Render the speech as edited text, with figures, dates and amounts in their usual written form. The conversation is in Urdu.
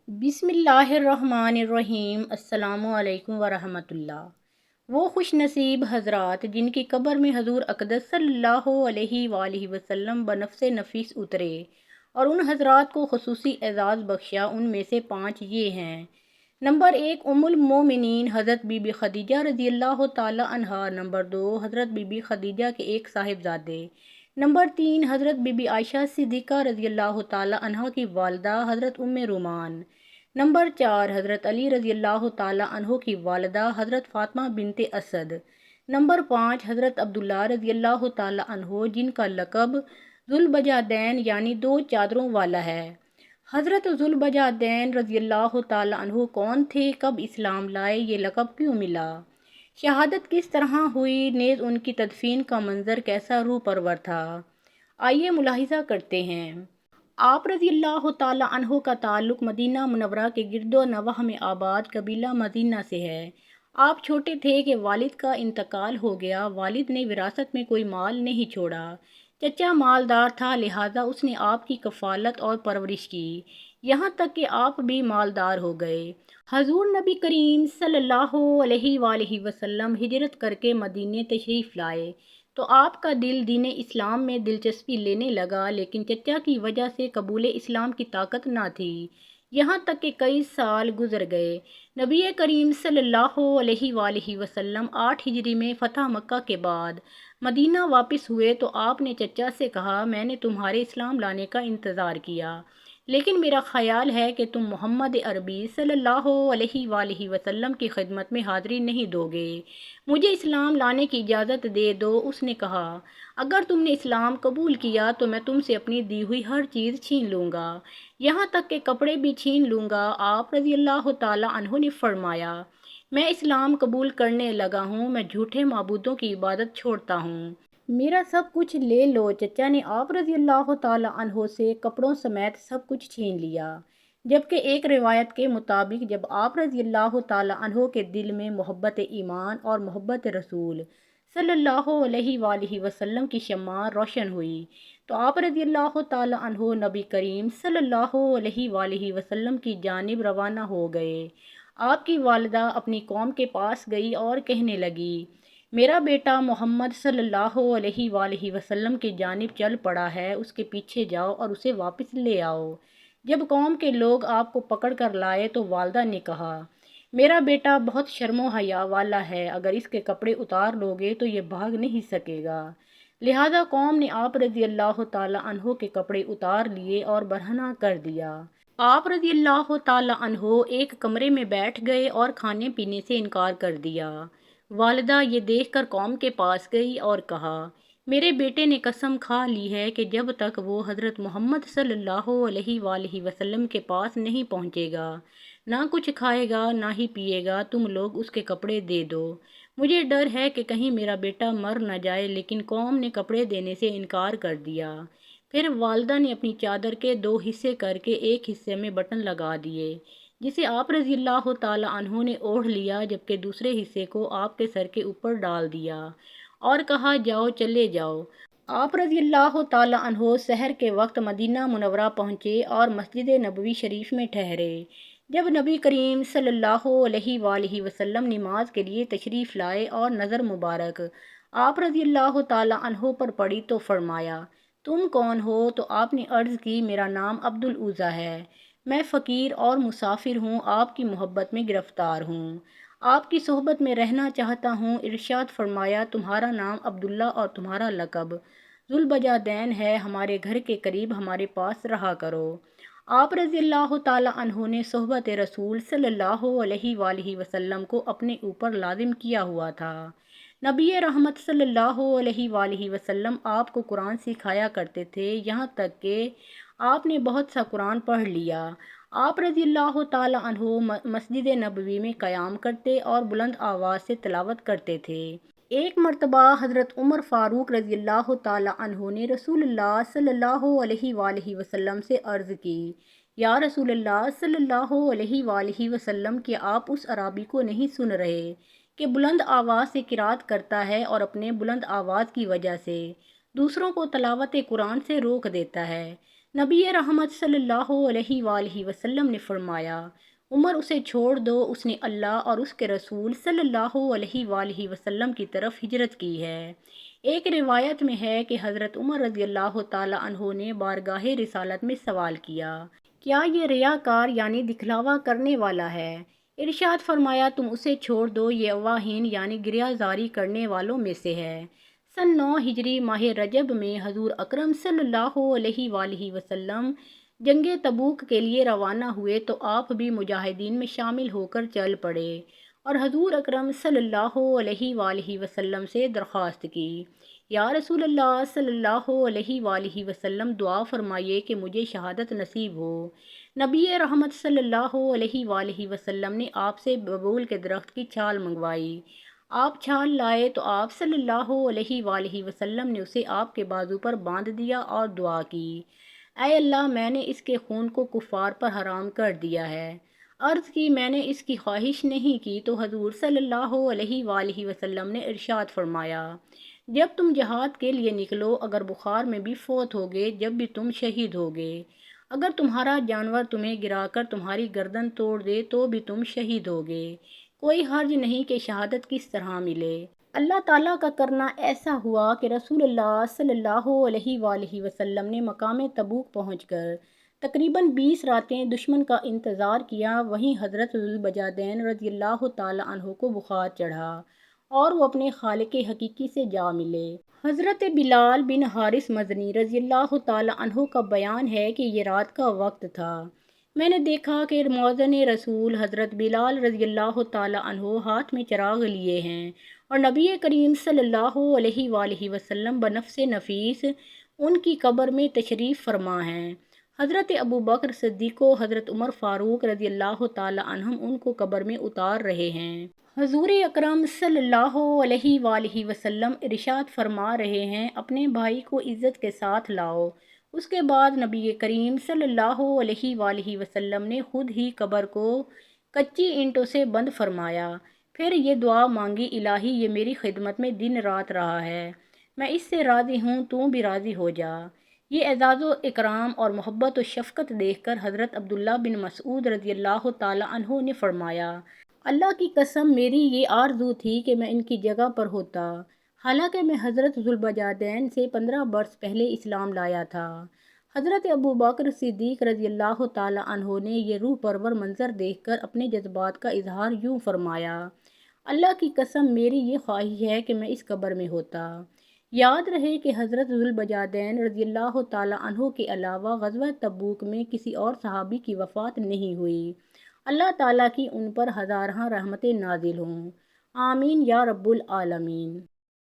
بسم اللہ الرحمن الرحیم۔ السلام علیکم ورحمۃ اللہ۔ وہ خوش نصیب حضرات جن کی قبر میں حضور اقدس صلی اللہ علیہ وآلہ وسلم بنفس نفیس اترے اور ان حضرات کو خصوصی اعزاز بخشا، ان میں سے 5 یہ ہیں۔ نمبر 1، ام المومنین حضرت بی بی خدیجہ رضی اللہ تعالی عنہا۔ نمبر 2، حضرت بی بی خدیجہ کے ایک صاحبزادے۔ نمبر 3، حضرت بی بی عائشہ صدیقہ رضی اللہ تعالی عنہا کی والدہ حضرت ام رومان۔ نمبر 4، حضرت علی رضی اللہ تعالی عنہ کی والدہ حضرت فاطمہ بنت اسد۔ نمبر 5، حضرت عبداللہ رضی اللہ تعالی عنہ جن کا لقب ذوالبجادین یعنی 2 چادروں والا ہے۔ حضرت ذوالبجادین رضی اللہ تعالی عنہ کون تھے، کب اسلام لائے، یہ لقب کیوں ملا، شہادت کس طرح ہوئی، نیز ان کی تدفین کا منظر کیسا روح پرور تھا، آئیے ملاحظہ کرتے ہیں۔ آپ رضی اللہ تعالی عنہ کا تعلق مدینہ منورہ کے گرد و نواح میں آباد قبیلہ مدینہ سے ہے۔ آپ چھوٹے تھے کہ والد کا انتقال ہو گیا۔ والد نے وراثت میں کوئی مال نہیں چھوڑا۔ چچا مالدار تھا، لہٰذا اس نے آپ کی کفالت اور پرورش کی، یہاں تک کہ آپ بھی مالدار ہو گئے۔ حضور نبی کریم صلی اللہ علیہ وآلہ وسلم ہجرت کر کے مدینے تشریف لائے تو آپ کا دل دین اسلام میں دلچسپی لینے لگا، لیکن چچا کی وجہ سے قبول اسلام کی طاقت نہ تھی، یہاں تک کہ کئی سال گزر گئے۔ نبی کریم صلی اللہ علیہ وآلہ وسلم 8 ہجری میں فتح مکہ کے بعد مدینہ واپس ہوئے تو آپ نے چچا سے کہا، میں نے تمہارے اسلام لانے کا انتظار کیا، لیکن میرا خیال ہے کہ تم محمد عربی صلی اللہ علیہ وآلہ وسلم کی خدمت میں حاضری نہیں دو گے، مجھے اسلام لانے کی اجازت دے دو۔ اس نے کہا، اگر تم نے اسلام قبول کیا تو میں تم سے اپنی دی ہوئی ہر چیز چھین لوں گا، یہاں تک کہ کپڑے بھی چھین لوں گا۔ آپ رضی اللہ تعالی عنہ نے فرمایا، میں اسلام قبول کرنے لگا ہوں، میں جھوٹے معبودوں کی عبادت چھوڑتا ہوں، میرا سب کچھ لے لو۔ چچا نے آپ رضی اللہ تعالی عنہ سے کپڑوں سمیت سب کچھ چھین لیا، جبکہ ایک روایت کے مطابق جب آپ رضی اللہ تعالی عنہ کے دل میں محبت ایمان اور محبت رسول صلی اللہ علیہ وآلہ وسلم کی شمع روشن ہوئی تو آپ رضی اللہ تعالی عنہ نبی کریم صلی اللہ علیہ وآلہ وسلم کی جانب روانہ ہو گئے۔ آپ کی والدہ اپنی قوم کے پاس گئی اور کہنے لگی، میرا بیٹا محمد صلی اللہ علیہ وآلہ وسلم کی جانب چل پڑا ہے، اس کے پیچھے جاؤ اور اسے واپس لے آؤ۔ جب قوم کے لوگ آپ کو پکڑ کر لائے تو والدہ نے کہا، میرا بیٹا بہت شرم و حیا والا ہے، اگر اس کے کپڑے اتار لوگے تو یہ بھاگ نہیں سکے گا۔ لہٰذا قوم نے آپ رضی اللہ تعالی عنہ کے کپڑے اتار لیے اور برہنہ کر دیا۔ آپ رضی اللہ تعالی عنہ ایک کمرے میں بیٹھ گئے اور کھانے پینے سے انکار کر دیا۔ والدہ یہ دیکھ کر قوم کے پاس گئی اور کہا، میرے بیٹے نے قسم کھا لی ہے کہ جب تک وہ حضرت محمد صلی اللہ علیہ وآلہ وسلم کے پاس نہیں پہنچے گا، نہ کچھ کھائے گا نہ ہی پیے گا، تم لوگ اس کے کپڑے دے دو، مجھے ڈر ہے کہ کہیں میرا بیٹا مر نہ جائے۔ لیکن قوم نے کپڑے دینے سے انکار کر دیا۔ پھر والدہ نے اپنی چادر کے 2 حصے کر کے ایک حصے میں بٹن لگا دیے، جسے آپ رضی اللہ تعالی عنہ نے اوڑھ لیا، جبکہ دوسرے حصے کو آپ کے سر کے اوپر ڈال دیا اور کہا، جاؤ چلے جاؤ۔ آپ رضی اللہ تعالی عنہ سحر کے وقت مدینہ منورہ پہنچے اور مسجد نبوی شریف میں ٹھہرے۔ جب نبی کریم صلی اللہ علیہ وآلہ وسلم نماز کے لیے تشریف لائے اور نظر مبارک آپ رضی اللہ تعالی عنہ پر پڑی تو فرمایا، تم کون ہو؟ تو آپ نے عرض کی، میرا نام عبد العزیٰ ہے، میں فقیر اور مسافر ہوں، آپ کی محبت میں گرفتار ہوں، آپ کی صحبت میں رہنا چاہتا ہوں۔ ارشاد فرمایا، تمہارا نام عبداللہ اور تمہارا لقب ذوالبجادین ہے، ہمارے گھر کے قریب ہمارے پاس رہا کرو۔ آپ رضی اللہ تعالی عنہ نے صحبت رسول صلی اللہ علیہ وآلہ وسلم کو اپنے اوپر لازم کیا ہوا تھا۔ نبی رحمت صلی اللہ علیہ وآلہ وسلم آپ کو قرآن سکھایا کرتے تھے، یہاں تک کہ آپ نے بہت سا قرآن پڑھ لیا۔ آپ رضی اللہ تعالی عنہ مسجد نبوی میں قیام کرتے اور بلند آواز سے تلاوت کرتے تھے۔ ایک مرتبہ حضرت عمر فاروق رضی اللہ تعالی عنہ نے رسول اللہ صلی اللہ علیہ وآلہ وسلم سے عرض کی، یا رسول اللہ صلی اللہ علیہ وآلہ وسلم، کیا آپ اس اعرابی کو نہیں سن رہے کہ بلند آواز سے قرات کرتا ہے اور اپنے بلند آواز کی وجہ سے دوسروں کو تلاوت قرآن سے روک دیتا ہے؟ نبی رحمت صلی اللہ علیہ وآلہ وسلم نے فرمایا، عمر اسے چھوڑ دو، اس نے اللہ اور اس کے رسول صلی اللہ علیہ وآلہ وسلم کی طرف ہجرت کی ہے۔ ایک روایت میں ہے کہ حضرت عمر رضی اللہ تعالی عنہ نے بارگاہ رسالت میں سوال کیا، کیا یہ ریاکار یعنی دکھلاوا کرنے والا ہے؟ ارشاد فرمایا، تم اسے چھوڑ دو، یہ اواہین یعنی گریہ زاری کرنے والوں میں سے ہے۔ سن 9 ہجری ماہ رجب میں حضور اکرم صلی اللہ علیہ وآلہ وسلم جنگ تبوک کے لیے روانہ ہوئے تو آپ بھی مجاہدین میں شامل ہو کر چل پڑے اور حضور اکرم صلی اللہ علیہ وآلہ وسلم سے درخواست کی، یا رسول اللہ صلی اللہ علیہ وآلہ وسلم، دعا فرمائیے کہ مجھے شہادت نصیب ہو۔ نبی رحمت صلی اللہ علیہ وآلہ وسلم نے آپ سے ببول کے درخت کی چھال منگوائی۔ آپ چھال لائے تو آپ صلی اللہ علیہ وآلہ وسلم نے اسے آپ کے بازو پر باندھ دیا اور دعا کی، اے اللہ، میں نے اس کے خون کو کفار پر حرام کر دیا ہے۔ عرض کی، میں نے اس کی خواہش نہیں کی، تو حضور صلی اللہ علیہ وآلہ وسلم نے ارشاد فرمایا، جب تم جہاد کے لیے نکلو، اگر بخار میں بھی فوت ہوگے، جب بھی تم شہید ہوگے، اگر تمہارا جانور تمہیں گرا کر تمہاری گردن توڑ دے تو بھی تم شہید ہوگے، کوئی حرج نہیں کہ شہادت کس طرح ملے۔ اللہ تعالیٰ کا کرنا ایسا ہوا کہ رسول اللہ صلی اللہ علیہ وآلہ وسلم نے مقام تبوک پہنچ کر تقریباً 20 راتیں دشمن کا انتظار کیا۔ وہیں حضرت ذوالبجادین رضی اللہ تعالیٰ عنہ کو بخار چڑھا اور وہ اپنے خالق حقیقی سے جا ملے۔ حضرت بلال بن حارث مدنی رضی اللہ تعالیٰ عنہ کا بیان ہے کہ یہ رات کا وقت تھا، میں نے دیکھا کہ مؤذن رسول حضرت بلال رضی اللہ تعالیٰ عنہ ہاتھ میں چراغ لیے ہیں اور نبی کریم صلی اللہ علیہ وآلہ وسلم بنفس نفیس ان کی قبر میں تشریف فرما ہیں۔ حضرت ابو بکر صدیق و حضرت عمر فاروق رضی اللہ تعالیٰ عنہم ان کو قبر میں اتار رہے ہیں۔ حضور اکرم صلی اللہ علیہ وآلہ وسلم ارشاد فرما رہے ہیں، اپنے بھائی کو عزت کے ساتھ لاؤ۔ اس کے بعد نبی کریم صلی اللہ علیہ وآلہ وسلم نے خود ہی قبر کو کچی اینٹوں سے بند فرمایا، پھر یہ دعا مانگی، الہی، یہ میری خدمت میں دن رات رہا ہے، میں اس سے راضی ہوں، تو بھی راضی ہو جا۔ یہ اعزاز و اکرام اور محبت و شفقت دیکھ کر حضرت عبداللہ بن مسعود رضی اللہ تعالیٰ عنہ نے فرمایا، اللہ کی قسم، میری یہ آرزو تھی کہ میں ان کی جگہ پر ہوتا، حالانکہ میں حضرت ذوالبجادین سے 15 برس پہلے اسلام لایا تھا۔ حضرت ابو بکر صدیق رضی اللہ تعالیٰ عنہ نے یہ روح پرور منظر دیکھ کر اپنے جذبات کا اظہار یوں فرمایا، اللہ کی قسم، میری یہ خواہش ہے کہ میں اس قبر میں ہوتا۔ یاد رہے کہ حضرت ذوالبجادین رضی اللہ تعالیٰ عنہ کے علاوہ غزوہ تبوک میں کسی اور صحابی کی وفات نہیں ہوئی۔ اللہ تعالیٰ کی ان پر ہزارہا رحمتیں نازل ہوں، آمین یا رب العالمین۔